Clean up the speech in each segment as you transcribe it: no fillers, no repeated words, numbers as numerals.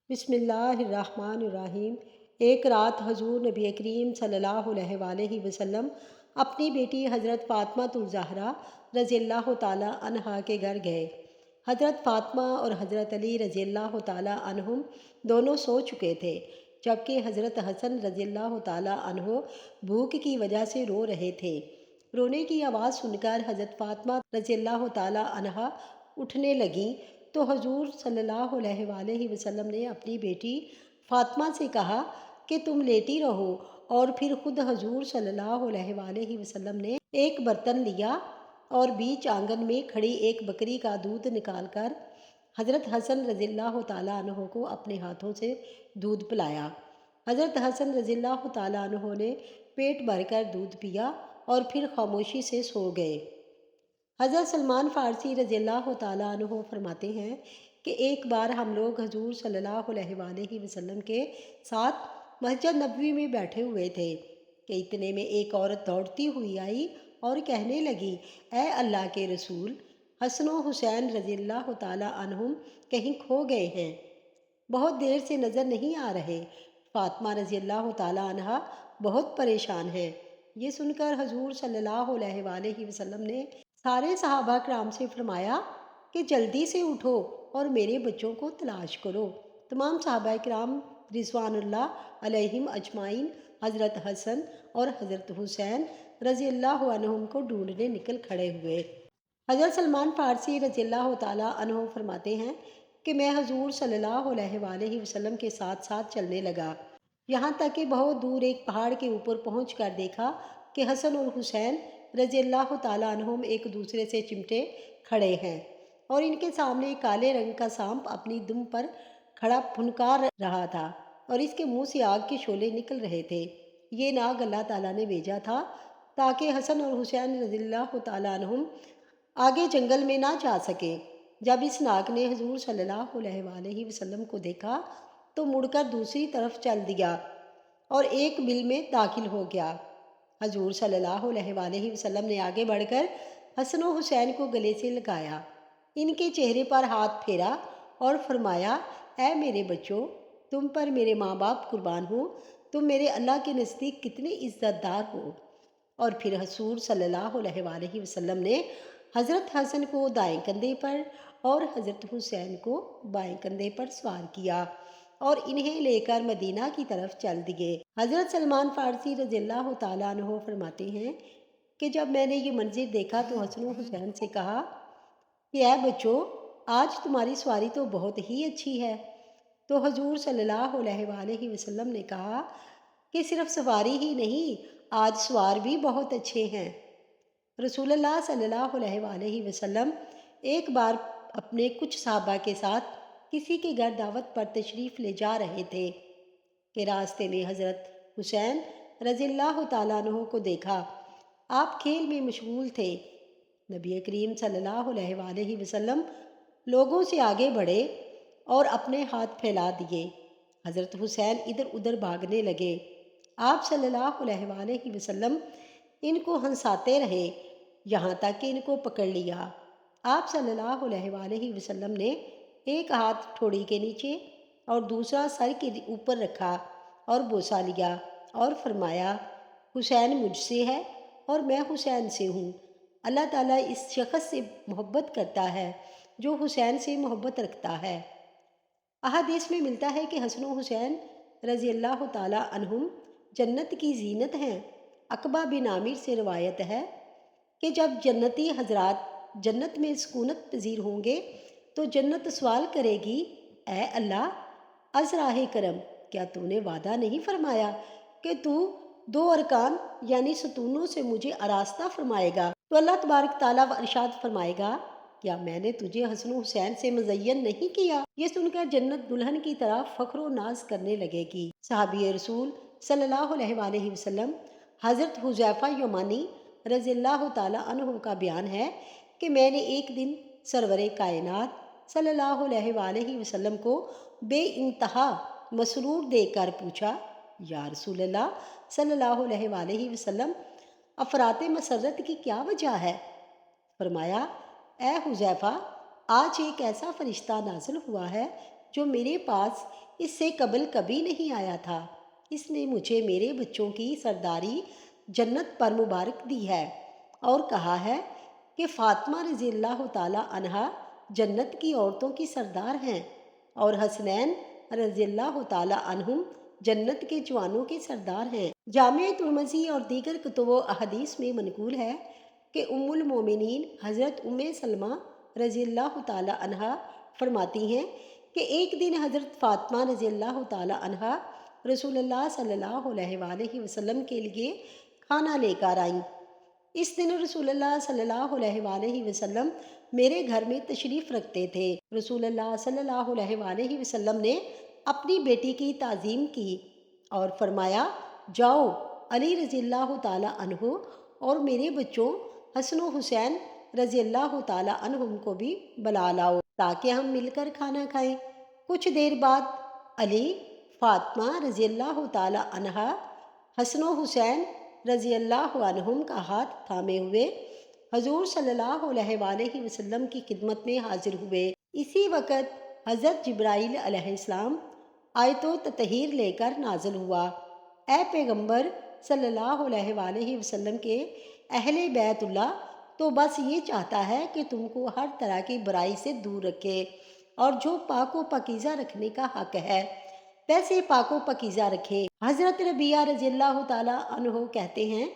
بسم اللہ الرحمن الرحیم۔ ایک رات حضور نبی کریم صلی اللہ علیہ وآلہ وسلم اپنی بیٹی حضرت فاطمہ الزہرا رضی اللہ تعالیٰ عنہا کے گھر گئے۔ حضرت فاطمہ اور حضرت علی رضی اللہ تعالیٰ عنہم دونوں سو چکے تھے، جبکہ حضرت حسن رضی اللہ تعالیٰ عنہ بھوک کی وجہ سے رو رہے تھے۔ رونے کی آواز سن کر حضرت فاطمہ رضی اللہ تعالیٰ عنہا اٹھنے لگیں تو حضور صلی اللہ علیہ وآلہ وسلم نے اپنی بیٹی فاطمہ سے کہا کہ تم لیٹی رہو، اور پھر خود حضور صلی اللہ علیہ وآلہ وسلم نے ایک برتن لیا اور بیچ آنگن میں کھڑی ایک بکری کا دودھ نکال کر حضرت حسن رضی اللہ تعالیٰ عنہ کو اپنے ہاتھوں سے دودھ پلایا۔ حضرت حسن رضی اللہ تعالیٰ عنہ نے پیٹ بھر کر دودھ پیا اور پھر خاموشی سے سو گئے۔ حضرت سلمان فارسی رضی اللہ تعالیٰ عنہ فرماتے ہیں کہ ایک بار ہم لوگ حضور صلی اللہ علیہ وآلہ وسلم کے ساتھ مسجد نبوی میں بیٹھے ہوئے تھے کہ اتنے میں ایک عورت دوڑتی ہوئی آئی اور کہنے لگی، اے اللہ کے رسول، حسن و حسین رضی اللہ تعالیٰ عنہم کہیں کھو گئے ہیں، بہت دیر سے نظر نہیں آ رہے۔ فاطمہ رضی اللہ تعالیٰ عنہا بہت پریشان ہیں۔ یہ سن کر حضور صلی اللہ علیہ وآلہ وسلم نے سارے صحابہ کرام سے فرمایا کہ جلدی سے اٹھو اور میرے بچوں کو تلاش کرو۔ تمام صحابہ کرام رضوان اللہ علیہم اجمعین حضرت حسن اور حضرت حسین رضی اللہ عنہم کو ڈھونڈنے نکل کھڑے ہوئے۔ حضرت سلمان فارسی رضی اللہ تعالیٰ عنہ فرماتے ہیں کہ میں حضور صلی اللہ علیہ وآلہ وسلم کے ساتھ ساتھ چلنے لگا، یہاں تک کہ بہت دور ایک پہاڑ کے اوپر پہنچ کر دیکھا کہ حسن اور حسین رضی اللہ تعالیٰ عنہم ایک دوسرے سے چمٹے کھڑے ہیں، اور ان کے سامنے ایک کالے رنگ کا سانپ اپنی دم پر کھڑا پھنکار رہا تھا اور اس کے منہ سے آگ کے شعلے نکل رہے تھے۔ یہ ناگ اللہ تعالیٰ نے بھیجا تھا تاکہ حسن اور حسین رضی اللہ تعالیٰ عنہم آگے جنگل میں نہ جا سکیں۔ جب اس ناگ نے حضور صلی اللہ علیہ وآلہ وسلم کو دیکھا تو مڑ کر دوسری طرف چل دیا اور ایک بل میں داخل ہو گیا۔ حضور صلی اللہ علیہ وآلہ وسلم نے آگے بڑھ کر حسن و حسین کو گلے سے لگایا، ان کے چہرے پر ہاتھ پھیرا اور فرمایا، اے میرے بچوں، تم پر میرے ماں باپ قربان ہوں، تم میرے اللہ کے نزدیک کتنے عزت دار ہو۔ اور پھر حضور صلی اللہ علیہ وآلہ وسلم نے حضرت حسن کو دائیں کندھے پر اور حضرت حسین کو بائیں کندھے پر سوار کیا اور انہیں لے کر مدینہ کی طرف چل دیے۔ حضرت سلمان فارسی رضی اللہ تعالیٰ عنہ فرماتے ہیں کہ جب میں نے یہ منظر دیکھا تو حسن و حسین سے کہا کہ اے بچوں، آج تمہاری سواری تو بہت ہی اچھی ہے۔ تو حضور صلی اللہ علیہ وآلہ وسلم نے کہا کہ صرف سواری ہی نہیں، آج سوار بھی بہت اچھے ہیں۔ رسول اللہ صلی اللہ علیہ وآلہ وسلم ایک بار اپنے کچھ صحابہ کے ساتھ کسی کے گھر دعوت پر تشریف لے جا رہے تھے کہ راستے میں حضرت حسین رضی اللہ تعالیٰ عنہ کو دیکھا۔ آپ کھیل میں مشغول تھے۔ نبی کریم صلی اللہ علیہ وآلہ وسلم لوگوں سے آگے بڑھے اور اپنے ہاتھ پھیلا دیے۔ حضرت حسین ادھر ادھر بھاگنے لگے۔ آپ صلی اللہ علیہ وآلہ وسلم ان کو ہنساتے رہے یہاں تک کہ ان کو پکڑ لیا۔ آپ صلی اللہ علیہ وآلہ وسلم نے ایک ہاتھ ٹھوڑی کے نیچے اور دوسرا سر کے اوپر رکھا اور بوسہ لیا اور فرمایا، حسین مجھ سے ہے اور میں حسین سے ہوں۔ اللہ تعالیٰ اس شخص سے محبت کرتا ہے جو حسین سے محبت رکھتا ہے۔ احادیث میں ملتا ہے کہ حسن و حسین رضی اللہ تعالیٰ عنہم جنت کی زینت ہیں۔ عقبہ بن عامر سے روایت ہے کہ جب جنتی حضرات جنت میں سکونت پذیر ہوں گے تو جنت سوال کرے گی، اے اللہ، از راہ کرم، کیا تو نے وعدہ نہیں فرمایا کہ تو دو ارکان یعنی ستونوں سے مجھے آراستہ فرمائے گا؟ تو اللہ تبارک تعالیٰ ارشاد فرمائے گا، کیا میں نے تجھے حسن و حسین سے مزین نہیں کیا؟ یہ سن کر جنت دلہن کی طرح فخر و ناز کرنے لگے گی۔ صحابی رسول صلی اللہ علیہ وآلہ وسلم حضرت حذیفہ یمانی رضی اللہ تعالیٰ عنہ کا بیان ہے کہ میں نے ایک دن سرور کائنات صلی اللہ علیہ وآلہ وسلم کو بے انتہا مسرور دیکھ کر پوچھا، یا رسول اللہ صلی اللہ علیہ وآلہ وسلم، افراط مسرت کی کیا وجہ ہے؟ فرمایا، اے حذیفہ، آج ایک ایسا فرشتہ نازل ہوا ہے جو میرے پاس اس سے قبل کبھی نہیں آیا تھا۔ اس نے مجھے میرے بچوں کی سرداری جنت پر مبارک دی ہے اور کہا ہے کہ فاطمہ رضی اللہ تعالی عنہا جنت کی عورتوں کی سردار ہیں اور حسنین رضی اللہ تعالی عنہم جنت کے جوانوں کے سردار ہیں۔ جامع ترمذی اور دیگر کتب و احادیث میں منقول ہے کہ ام المومنین حضرت سلمہ رضی اللہ تعالی عنہا فرماتی ہیں کہ ایک دن حضرت فاطمہ رضی اللہ تعالی عنہا رسول اللہ صلی اللہ علیہ وآلہ وسلم کے لیے کھانا لے کر آئیں۔ اس دن رسول اللہ صلی اللہ علیہ وآلہ وسلم میرے گھر میں تشریف رکھتے تھے۔ رسول اللہ صلی اللہ علیہ وآلہ وسلم نے اپنی بیٹی کی تعظیم کی اور فرمایا، جاؤ علی رضی اللہ تعالی عنہ اور میرے بچوں حسن و حسین رضی اللہ تعالی عنہم کو بھی بلا لاؤ تاکہ ہم مل کر کھانا کھائیں۔ کچھ دیر بعد علی، فاطمہ رضی اللہ تعالی عنہا، حسن و حسین رضی اللہ عنہم کا ہاتھ تھامے ہوئے حضور صلی اللہ علیہ وآلہ وسلم کی خدمت میں حاضر ہوئے۔ اسی وقت حضرت جبرائیل علیہ السلام آیت و تطہیر لے کر نازل ہوا، اے پیغمبر صلی اللہ علیہ وآلہ وسلم کے اہل بیت اللہ تو بس یہ چاہتا ہے کہ تم کو ہر طرح کی برائی سے دور رکھے اور جو پاک و پاکیزہ رکھنے کا حق ہے ویسے پاک و پاکیزہ رکھے۔ حضرت ربیعہ رضی اللہ تعالیٰ عنہ کہتے ہیں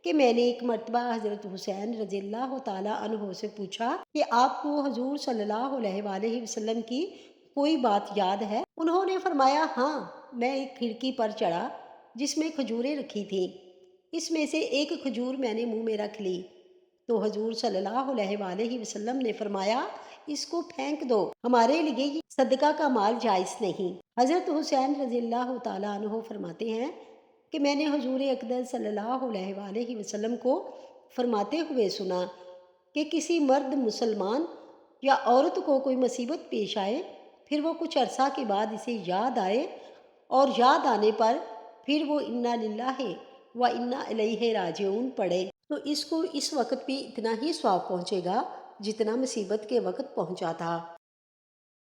کہ میں نے ایک مرتبہ حضرت حسین رضی اللہ تعالیٰ عنہ سے پوچھا کہ آپ کو حضور صلی اللہ علیہ وآلہ وسلم کی کوئی بات یاد ہے؟ انہوں نے فرمایا، ہاں، میں ایک کھڑکی پر چڑھا جس میں کھجوریں رکھی تھیں، اس میں سے ایک کھجور میں نے منہ میں رکھ لی تو حضور صلی اللہ علیہ وآلہ وسلم نے فرمایا، اس کو پھینک دو، ہمارے لیے یہ صدقہ کا مال جائز نہیں۔ حضرت حسین رضی اللہ تعالیٰ عنہ فرماتے ہیں کہ میں نے حضور اقدس صلی اللہ علیہ وآلہ وسلم کو فرماتے ہوئے سنا کہ کسی مرد مسلمان یا عورت کو کوئی مصیبت پیش آئے، پھر وہ کچھ عرصہ کے بعد اسے یاد آئے اور یاد آنے پر پھر وہ انا للہ و انا الیہ راجعون پڑھے تو اس کو اس وقت بھی اتنا ہی ثواب پہنچے گا جتنا مصیبت کے وقت پہنچا تھا۔